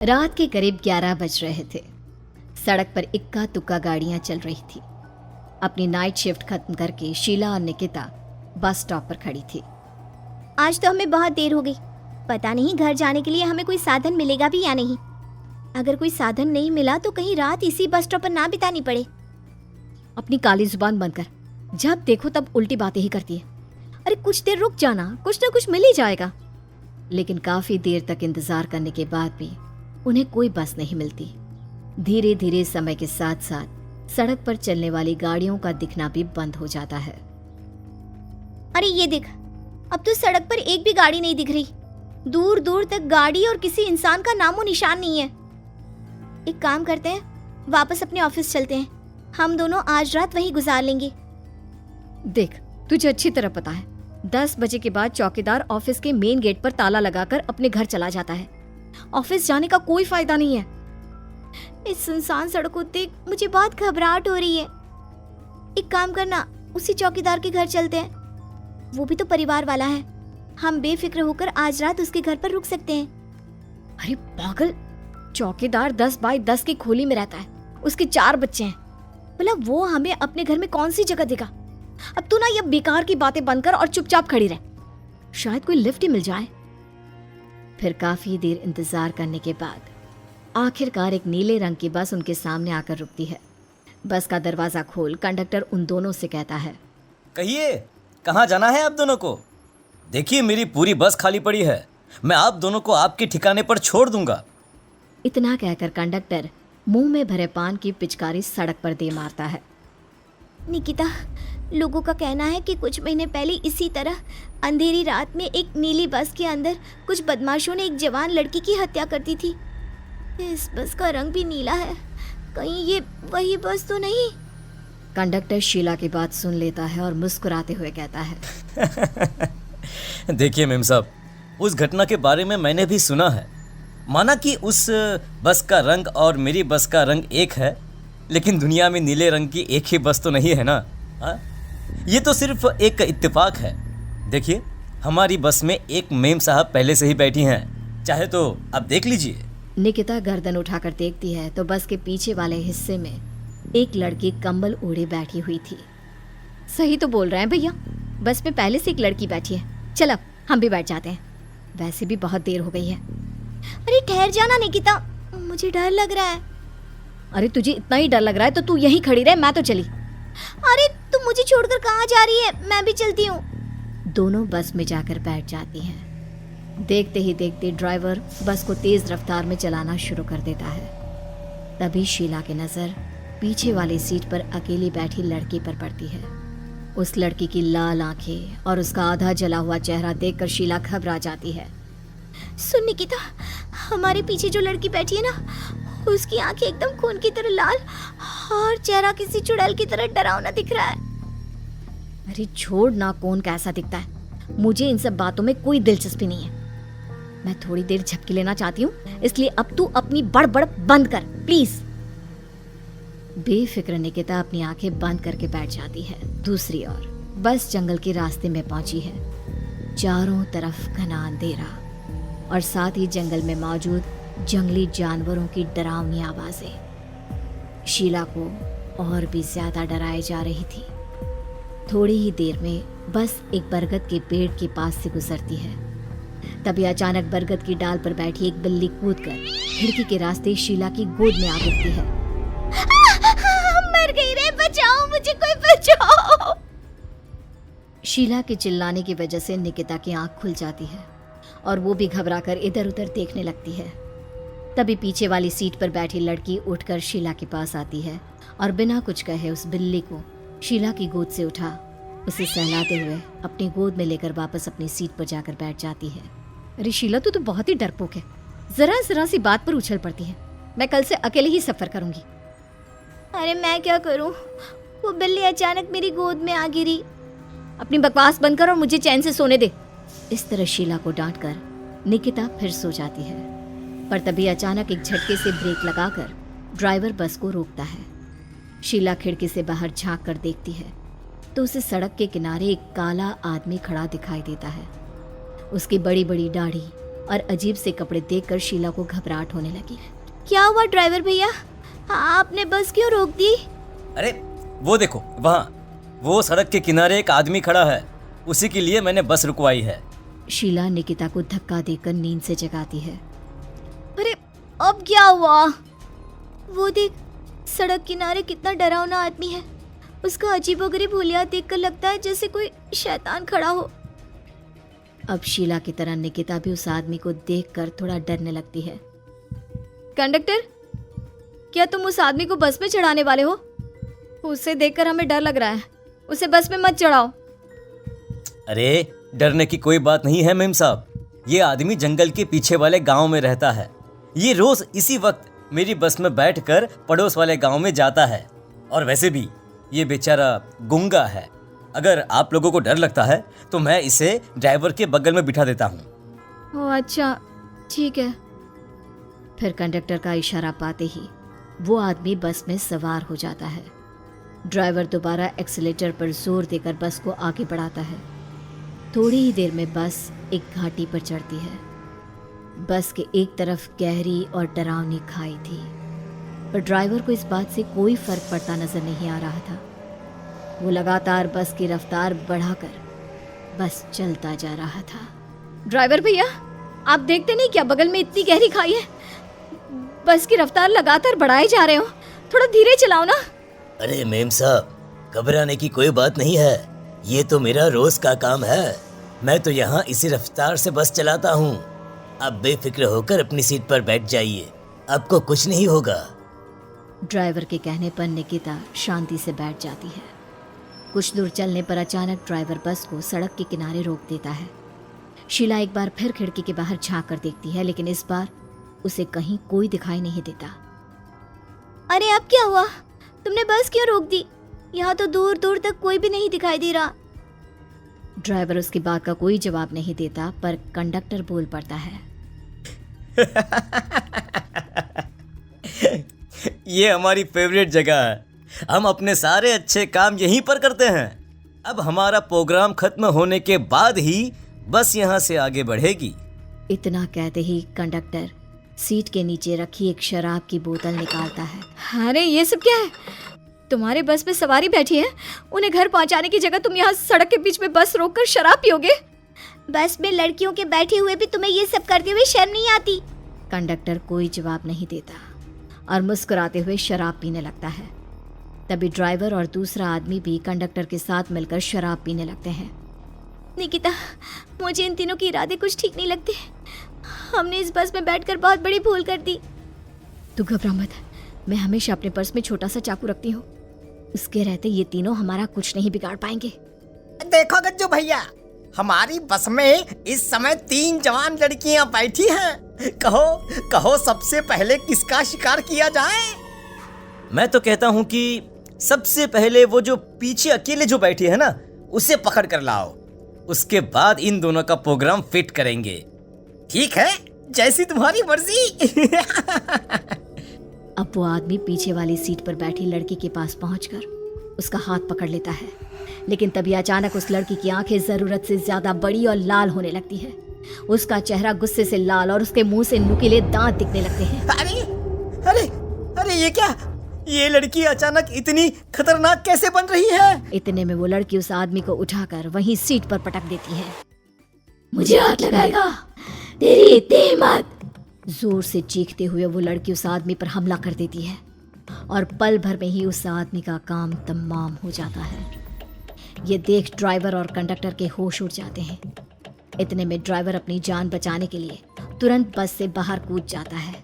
रात के करीब 11 बज रहे थे। सड़क पर इक्का तुक्का गाड़ियां चल रही थी। अपनी नाइट शिफ्ट खत्म करके शीला और निकिता बस स्टॉप पर खड़ी थी। आज तो हमें बहुत देर हो गई। पता नहीं घर जाने के लिए हमें कोई साधन मिलेगा भी या नहीं। अगर कोई साधन नहीं मिला तो कहीं रात इसी बस स्टॉप पर ना बितानी पड़े। अपनी काली जुबान बंद कर, जब देखो तब उल्टी बातें ही करती है। अरे कुछ देर रुक जाना, कुछ ना कुछ मिल ही जाएगा। लेकिन काफी देर तक इंतजार करने के बाद भी उन्हें कोई बस नहीं मिलती। धीरे धीरे समय के साथ साथ सड़क पर चलने वाली गाड़ियों का दिखना भी बंद हो जाता है। अरे ये देख, अब तो सड़क पर एक भी गाड़ी नहीं दिख रही। दूर दूर तक गाड़ी और किसी इंसान का नामो निशान नहीं है। एक काम करते हैं, वापस अपने ऑफिस चलते हैं। हम दोनों आज रात वहीं गुजार लेंगे। देख, तुझे अच्छी तरह पता है 10 बजे के बाद चौकीदार ऑफिस के मेन गेट पर ताला लगाकर अपने घर चला जाता है। ऑफिस जाने का कोई फायदा नहीं है। इस सुनसान सड़क को देख मुझे बहुत घबराहट हो रही है। एक काम करना, उसी चौकीदार के घर चलते हैं। वो भी तो परिवार वाला है। हम बेफिक्र होकर आज रात उसके घर पर रुक सकते हैं। अरे पागल, चौकीदार 10 बाय 10 की खोली में रहता है। उसके 4 बच्चे हैं। भला वो हमें अपने घर में कौन सी जगह देगा। अब तू ना ये बेकार की बातें बंद कर और चुपचाप खड़ी रह। शायद कोई लिफ्ट ही मिल जाए। फिर काफी देर इंतजार करने के बाद आखिरकार एक नीले रंग की बस उनके सामने आकर रुकती है। बस का दरवाजा खोल कंडक्टर उन दोनों से कहता है, कहिए कहाँ जाना है आप दोनों को? देखिए मेरी पूरी बस खाली पड़ी है। मैं आप दोनों को आपके ठिकाने पर छोड़ दूंगा। इतना कहकर कंडक्टर मुंह में भरे पान की पिचकारी सड़क पर दे मारता है। निकिता, लोगों का कहना है कि कुछ महीने पहले इसी तरह अंधेरी रात में एक नीली बस के अंदर कुछ बदमाशों ने एक जवान लड़की की हत्या कर दी थी। इस बस का रंग भी नीला है। कहीं ये वही बस तो नहीं? कंडक्टर शीला की बात सुन लेता है और मुस्कुराते हुए कहता है, देखिए मेम साहब, उस घटना के बारे में मैंने भी सुना है। माना कि उस बस का रंग और मेरी बस का रंग एक है, लेकिन दुनिया में नीले रंग की एक ही बस तो नहीं है ना। हाँ, ये तो सिर्फ एक इत्तेफाक है। देखिए हमारी बस में एक मेम साहब पहले से ही बैठी हैं, चाहे तो आप देख लीजिए। निकिता गर्दन उठाकर देखती है तो बस के पीछे वाले हिस्से में एक लड़की कंबल ओढ़े बैठी हुई थी। सही तो बोल रहे हैं भैया, बस में पहले से एक लड़की बैठी है। चल अब हम भी बैठ जाते हैं, वैसे भी बहुत देर हो गई है। अरे ठहर जाना निकिता, मुझे डर लग रहा है। अरे तुझे इतना ही डर लग रहा है तो तू यहीं खड़ी रहे, मैं तो चली। अरे तुम मुझे छोड़कर कहाँ जा रही है? मैं भी चलती हूँ। दोनों बस में जाकर बैठ जाती हैं। देखते ही देखते ड्राइवर बस को तेज रफ्तार में चलाना शुरू कर देता है। तभी शीला की नजर पीछे वाली सीट पर अकेली बैठी लड़की पर पड़ती है। उस लड़की की लाल आंखें और उसका आधा जला हुआ चेहरा देखकर शीला घबरा जाती है। सुन निकिता, हमारे पीछे जो लड़की बैठी है ना, उसकी आंखें एकदम खून की तरह लाल और चेहरा किसी चुड़ैल की तरह डरावना दिख रहा है। अरे छोड़ ना, कौन कैसा दिखता है? मुझे इन सब बातों में कोई दिलचस्पी नहीं है। मैं थोड़ी देर झपकी लेना चाहती हूँ, इसलिए अब तू अपनी बड़बड़ बंद कर प्लीज। बेफिक्र निकिता अपनी आंखें बंद करके बैठ जाती है। दूसरी ओर बस जंगल के रास्ते में पहुंची है। चारों तरफ घना अंधेरा और साथ ही जंगल में मौजूद जंगली जानवरों की डरावनी आवाजें शीला को और भी ज्यादा डराए जा रही थी। थोड़ी ही देर में बस एक बरगद के पेड़ के पास से गुजरती है। तभी अचानक बरगद की डाल पर बैठी एक बिल्ली कूदकर खिड़की के रास्ते शीला की गोद में आ गिरती है। मर गई रे, बचाओ मुझे, कोई बचाओ। शीला के चिल्लाने की वजह से निकिता की आंख खुल जाती है और वो भी घबराकर इधर उधर देखने लगती है। तभी पीछे वाली सीट पर बैठी लड़की उठकर शीला के पास आती है और बिना कुछ कहे उस बिल्ली को शीला की गोद से उठा उसे सहलाते हुए अपनी गोद में लेकर वापस अपनी सीट पर जाकर बैठ जाती है। अरे शीला, तू तो बहुत ही डरपोक है। जरा जरा सी बात पर उछल पड़ती है। मैं कल से अकेले ही सफर करूंगी। अरे मैं क्या करूं? वो बिल्ली अचानक मेरी गोद में आ गिरी। अपनी बकवास बंद कर और मुझे चैन से सोने दे। इस तरह शीला को डांटकर निकिता फिर सो जाती है। पर तभी अचानक एक झटके से ब्रेक लगाकर ड्राइवर बस को रोकता है। शीला खिड़की से बाहर झांक कर देखती है तो उसे सड़क के किनारे एक काला आदमी खड़ा दिखाई देता है। उसकी बड़ी बड़ी दाढ़ी और अजीब से कपड़े देखकर शीला को घबराहट होने लगी। क्या हुआ ड्राइवर भैया? हाँ, आपने बस क्यों रोक दी? अरे वो देखो, वहाँ वो सड़क के किनारे एक आदमी खड़ा है, उसी के लिए मैंने बस रुकवाई है। शीला निकिता को धक्का देकर नींद से जगाती है। अरे अब क्या हुआ? वो देख, सड़क किनारे कितना डरावना आदमी है। उसका अजीबोगरीब हुलिया देखकर लगता है जैसे कोई शैतान खड़ा हो। अब शीला की तरह निकिता भी उस आदमी को देखकर थोड़ा डरने लगती है। कंडक्टर, क्या तुम उस आदमी को बस में चढ़ाने वाले हो? उसे देखकर हमें डर लग रहा है। उसे बस में मत चढ़ाओ। अरे डरने की कोई बात नहीं है मेम साहब, ये आदमी जंगल के पीछे वाले गांव में रहता है। ये रोज इसी वक्त मेरी बस में बैठकर पड़ोस वाले गांव में जाता है। और वैसे भी ये बेचारा गूंगा है। अगर आप लोगों को डर लगता है तो मैं इसे ड्राइवर के बगल में बिठा देता हूँ। ओह अच्छा, ठीक है। फिर कंडक्टर का इशारा पाते ही वो आदमी बस में सवार हो जाता है। ड्राइवर दोबारा एक्सीलेटर पर जोर देकर बस को आगे बढ़ाता है। थोड़ी ही देर में बस एक घाटी पर चढ़ती है। बस के एक तरफ गहरी और डरावनी खाई थी, पर ड्राइवर को इस बात से कोई फर्क पड़ता नजर नहीं आ रहा था। वो लगातार बस की रफ्तार बढ़ाकर बस चलता जा रहा था। ड्राइवर भैया, आप देखते नहीं क्या बगल में इतनी गहरी खाई है? बस की रफ्तार लगातार बढ़ाए जा रहे हो, थोड़ा धीरे चलाओ ना। अरे मेम साहब, घबराने की कोई बात नहीं है, ये तो मेरा रोज का काम है। मैं तो यहाँ इसी रफ्तार से बस चलाता हूँ। आप बेफिक्र होकर अपनी सीट पर बैठ जाइए, आपको कुछ नहीं होगा। ड्राइवर के कहने पर निकिता शांति से बैठ जाती है। कुछ दूर चलने पर अचानक ड्राइवर बस को सड़क के किनारे रोक देता है। शीला एक बार फिर खिड़की के बाहर झांक कर देखती है, लेकिन इस बार उसे कहीं कोई दिखाई नहीं देता। अरे अब क्या हुआ? तुमने बस क्यों रोक दी? यहाँ तो दूर दूर तक कोई भी नहीं दिखाई दे रहा। ड्राइवर उसकी बात का कोई जवाब नहीं देता, पर कंडक्टर बोल पड़ता है। ये हमारी फेवरेट जगह है, हम अपने सारे अच्छे काम यहीं पर करते हैं। अब हमारा प्रोग्राम खत्म होने के बाद ही बस यहाँ से आगे बढ़ेगी। इतना कहते ही कंडक्टर सीट के नीचे रखी एक शराब की बोतल निकालता है। अरे ये सब क्या है? तुम्हारे बस में सवारी बैठी है, उन्हें घर पहुंचाने की जगह तुम यहाँ सड़क के बीच में बस रोककर शराब पियोगे? बस में लड़कियों के बैठे हुए भी तुम्हें ये सब करते हुए शर्म नहीं आती? कंडक्टर कोई जवाब नहीं देता और मुस्कुराते हुए शराब पीने लगता है। तभी ड्राइवर और दूसरा आदमी भी कंडक्टर के साथ मिलकर शराब पीने लगते हैं। निकिता, मुझे इन तीनों के इरादे कुछ ठीक नहीं लगते। हमने इस बस में बैठकर बहुत बड़ी भूल कर दी। तू घबरा मत, मैं हमेशा अपने पर्स में छोटा सा चाकू रखती हूँ। उसके रहते ये तीनों हमारा कुछ नहीं बिगाड़ पाएंगे। देखो गज्जू भैया, हमारी बस में इस समय 3 जवान लड़कियां बैठी हैं। कहो कहो सबसे पहले किसका शिकार किया जाए? मैं तो कहता हूँ कि सबसे पहले वो जो पीछे अकेले जो बैठी है ना, उसे पकड़ कर लाओ। उसके बाद इन दोनों का प्रोग्राम फिट करेंगे। ठीक है, जैसी तुम्हारी मर्जी। अब वो आदमी पीछे वाली सीट पर बैठी लड़की के पास पहुंचकर उसका हाथ पकड़ लेता है, लेकिन तभी अचानक उस लड़की की आंखें जरूरत से ज्यादा बड़ी और लाल होने लगती है। उसका चेहरा गुस्से से लाल और उसके मुंह से नुकीले दांत दिखने लगते हैं। अरे अरे अरे ये क्या? ये लड़की अचानक इतनी खतरनाक कैसे बन रही है? इतने में वो लड़की उस आदमी को उठाकर वहीं सीट पर पटक देती है। मुझे हाथ लगाएगा, तेरी इतनी हिम्मत! जोर से चीखते हुए वो लड़की उस आदमी पर हमला कर देती है और पल भर में ही उस आदमी का काम तमाम हो जाता है। ये देख ड्राइवर और कंडक्टर के होश उड़ जाते हैं। इतने में ड्राइवर अपनी जान बचाने के लिए तुरंत बस से बाहर कूद जाता है,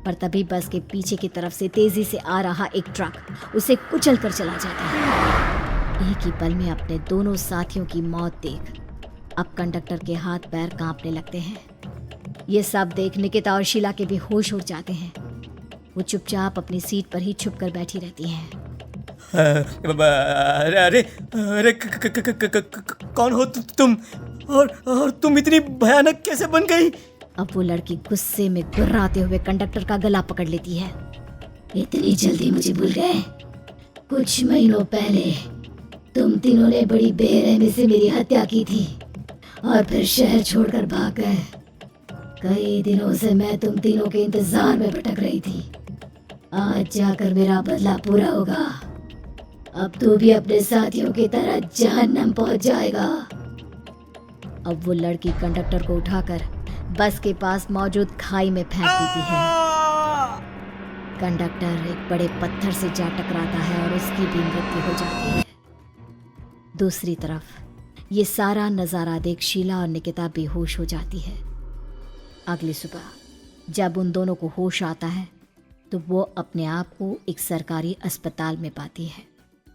पर तभी बस के पीछे की तरफ से तेजी से आ रहा एक ट्रक उसे कुचल कर चला जाता है। एक ही पल में अपने दोनों साथियों की मौत देख अब कंडक्टर के हाथ पैर कांपने लगते हैं। ये सब देख निकिता और शीला के भी होश उड़ जाते हैं। वो चुपचाप अपनी सीट पर ही छुप कर बैठी रहती हैं। अरे अरे अरे कौन हो तुम? और तुम इतनी भयानक कैसे बन गई? अब वो लड़की गुस्से में गुर्राते हुए कंडक्टर का गला पकड़ लेती है। इतनी जल्दी मुझे भूल गए? कुछ महीनों पहले तुम तीनों ने बड़ी बेरहमी से मेरी हत्या की थी और फिर शहर छोड़कर भाग गए। कई दिनों से मैं तुम तीनों के इंतजार में भटक रही थी। आज जाकर मेरा बदला पूरा होगा। अब तू भी अपने साथियों की तरह जहन्नम पहुंच जाएगा। अब वो लड़की कंडक्टर को उठाकर बस के पास मौजूद खाई में फेंक देती है। कंडक्टर एक बड़े पत्थर से जा टकराता है और उसकी भी मृत्यु हो जाती है। दूसरी तरफ ये सारा नज़ारा देख शीला और निकिता बेहोश हो जाती है। अगली सुबह जब उन दोनों को होश आता है तो वो अपने आप को एक सरकारी अस्पताल में पाती है।